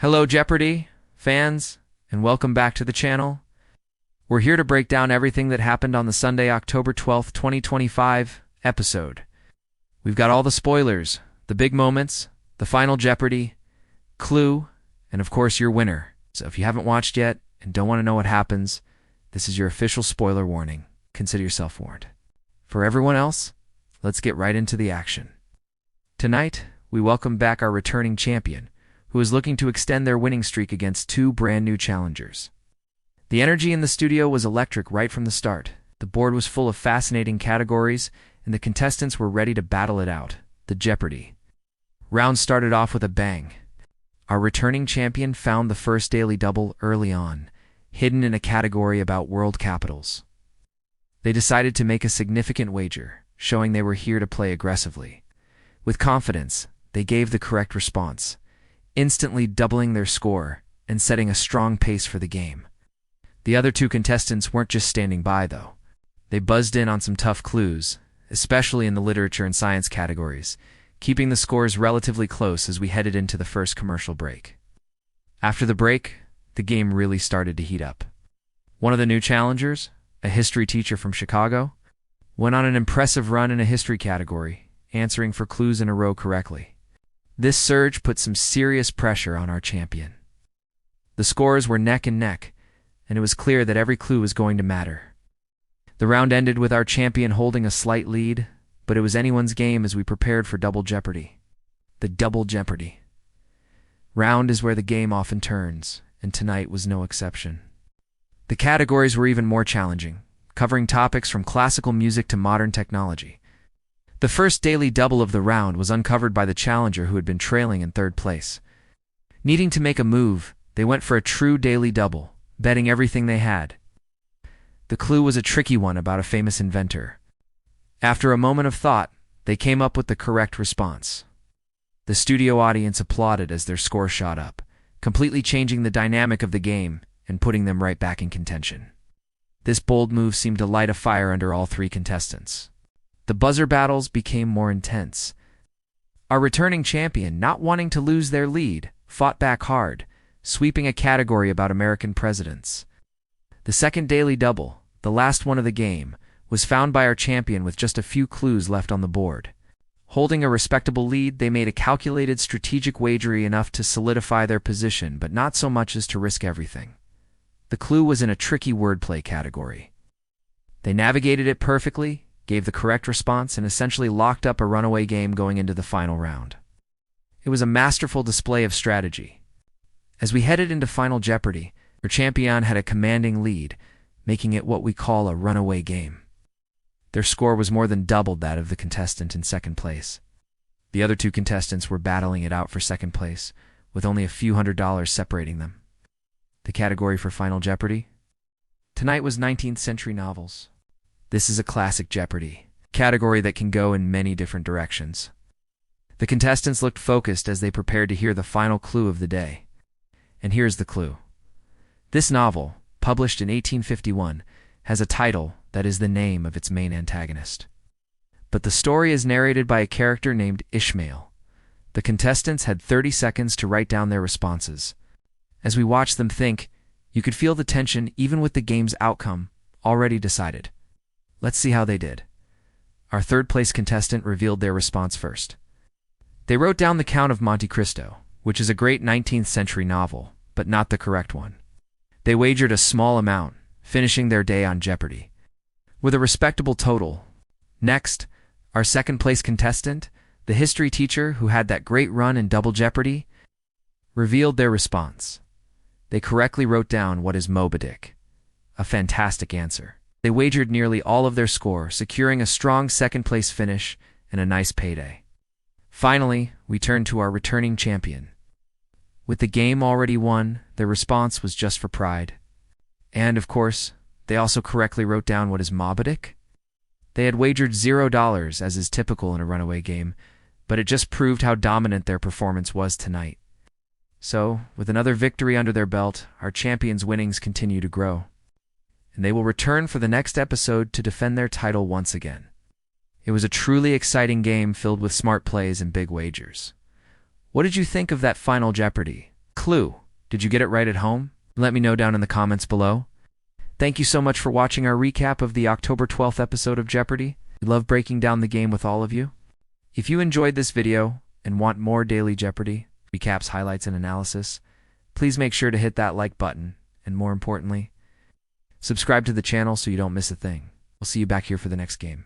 Hello Jeopardy! Fans, and welcome back to the channel. We're here to break down everything that happened on the Sunday, October 12th, 2025 episode. We've got all the spoilers, the big moments, the final Jeopardy, clue, and of course your winner. So if you haven't watched yet and don't want to know what happens, this is your official spoiler warning. Consider yourself warned. For everyone else, let's get right into the action. Tonight, we welcome back our returning champion, who is looking to extend their winning streak against two brand new challengers. The energy in the studio was electric right from the start. The board was full of fascinating categories, and the contestants were ready to battle it out. The Jeopardy! Round started off with a bang. Our returning champion found the first daily double early on, hidden in a category about world capitals. They decided to make a significant wager, showing they were here to play aggressively. With confidence, they gave the correct response, instantly doubling their score and setting a strong pace for the game. The other two contestants weren't just standing by, though. They buzzed in on some tough clues, especially in the literature and science categories, keeping the scores relatively close as we headed into the first commercial break. After the break, the game really started to heat up. One of the new challengers, a history teacher from Chicago, went on an impressive run in a history category, answering for clues in a row correctly. This surge put some serious pressure on our champion. The scores were neck and neck, and it was clear that every clue was going to matter. The round ended with our champion holding a slight lead, but it was anyone's game as we prepared for Double Jeopardy. The Double Jeopardy round is where the game often turns, and tonight was no exception. The categories were even more challenging, covering topics from classical music to modern technology. The first daily double of the round was uncovered by the challenger who had been trailing in third place. Needing to make a move, they went for a true daily double, betting everything they had. The clue was a tricky one about a famous inventor. After a moment of thought, they came up with the correct response. The studio audience applauded as their score shot up, completely changing the dynamic of the game and putting them right back in contention. This bold move seemed to light a fire under all three contestants. The buzzer battles became more intense. Our returning champion, not wanting to lose their lead, fought back hard, sweeping a category about American presidents. The second daily double, the last one of the game, was found by our champion with just a few clues left on the board. Holding a respectable lead, they made a calculated strategic wager enough to solidify their position, but not so much as to risk everything. The clue was in a tricky wordplay category. They navigated it perfectly, gave the correct response, and essentially locked up a runaway game going into the final round. It was a masterful display of strategy. As we headed into Final Jeopardy, our champion had a commanding lead, making it what we call a runaway game. Their score was more than doubled that of the contestant in second place. The other two contestants were battling it out for second place, with only a few $100s separating them. The category for Final Jeopardy? Tonight was 19th century novels. This is a classic Jeopardy! Category that can go in many different directions. The contestants looked focused as they prepared to hear the final clue of the day. And here's the clue. This novel, published in 1851, has a title that is the name of its main antagonist. But the story is narrated by a character named Ishmael. The contestants had 30 seconds to write down their responses. As we watched them think, you could feel the tension even with the game's outcome already decided. Let's see how they did. Our third-place contestant revealed their response first. They wrote down The Count of Monte Cristo, which is a great 19th century novel, but not the correct one. They wagered a small amount, finishing their day on Jeopardy with a respectable total. Next, our second-place contestant, the history teacher who had that great run in Double Jeopardy, revealed their response. They correctly wrote down what is Moby Dick. A fantastic answer. They wagered nearly all of their score, securing a strong second-place finish and a nice payday. Finally, we turned to our returning champion. With the game already won, their response was just for pride. And, of course, they also correctly wrote down what is Moby Dick. They had wagered $0, as is typical in a runaway game, but it just proved how dominant their performance was tonight. So, with another victory under their belt, our champions' winnings continue to grow. And they will return for the next episode to defend their title once again. It was a truly exciting game filled with smart plays and big wagers. What did you think of that Final Jeopardy! clue. Did you get it right at home? Let me know down in the comments below. Thank you so much for watching our recap of the October 12th episode of Jeopardy! We love breaking down the game with all of you. If you enjoyed this video and want more daily Jeopardy! Recaps, highlights, and analysis, please make sure to hit that like button, and more importantly, subscribe to the channel so you don't miss a thing. We'll see you back here for the next game.